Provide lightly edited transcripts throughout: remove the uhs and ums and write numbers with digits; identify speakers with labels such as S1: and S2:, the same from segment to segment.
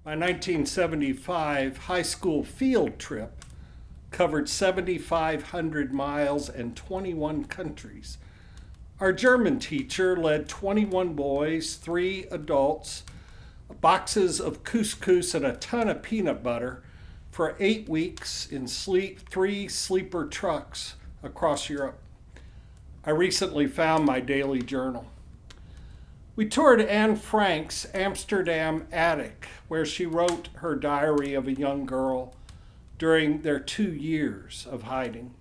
S1: My 1975 high school field trip covered 7,500 miles and 21 countries. Our German teacher led 21 boys, 3 adults, boxes of couscous, and a ton of peanut butter for 8 weeks in 3 sleeper trucks across Europe. I recently found my daily journal. We toured Anne Frank's Amsterdam attic, where she wrote her diary of a young girl during their 2 years of hiding.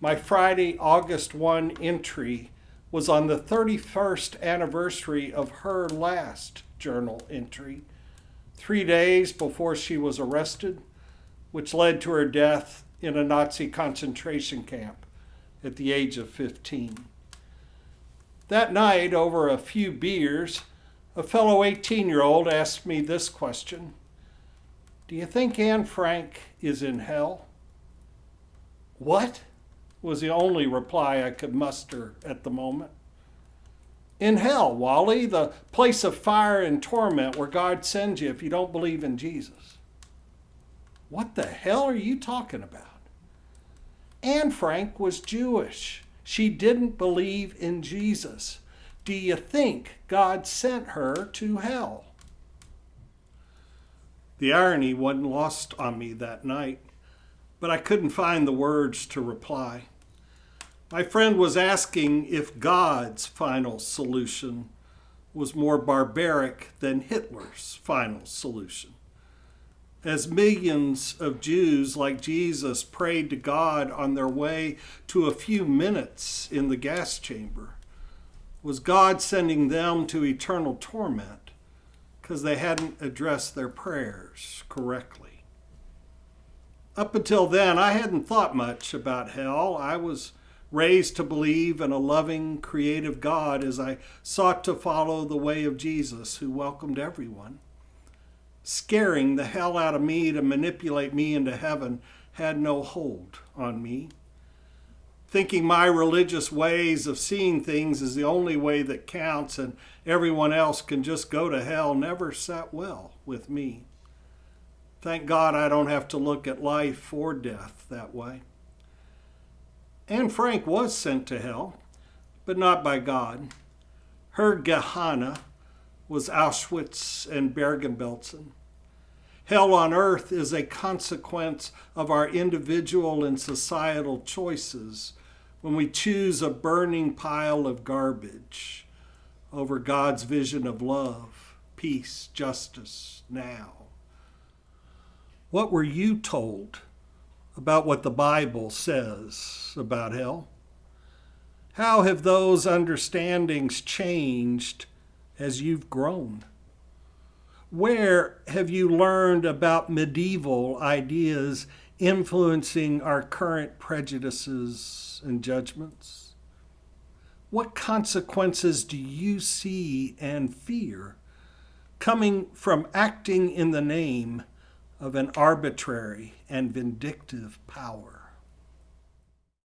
S1: My Friday, August 1 entry was on the 31st anniversary of her last journal entry, 3 days before she was arrested, which led to her death in a Nazi concentration camp at the age of 15. That night, over a few beers, a fellow 18-year-old asked me this question: "Do you think Anne Frank is in hell?" "What?" was the only reply I could muster at the moment. "In hell, Wally, the place of fire and torment where God sends you if you don't believe in Jesus." "What the hell are you talking about?" Anne Frank was Jewish. She didn't believe in Jesus. Do you think God sent her to hell? The irony wasn't lost on me that night, but I couldn't find the words to reply. My friend was asking if God's final solution was more barbaric than Hitler's final solution. As millions of Jews like Jesus prayed to God on their way to a few minutes in the gas chamber, was God sending them to eternal torment because they hadn't addressed their prayers correctly? Up until then, I hadn't thought much about hell. I was raised to believe in a loving, creative God as I sought to follow the way of Jesus, who welcomed everyone. Scaring the hell out of me to manipulate me into heaven had no hold on me. Thinking my religious ways of seeing things is the only way that counts and everyone else can just go to hell never sat well with me. Thank God I don't have to look at life or death that way. Anne Frank was sent to hell, but not by God. Her Gehenna was Auschwitz and Bergen-Belsen. Hell on earth is a consequence of our individual and societal choices when we choose a burning pile of garbage over God's vision of love, peace, justice now. What were you told about what the Bible says about hell? How have those understandings changed as you've grown? Where have you learned about medieval ideas influencing our current prejudices and judgments? What consequences do you see and fear coming from acting in the name of an arbitrary and vindictive power?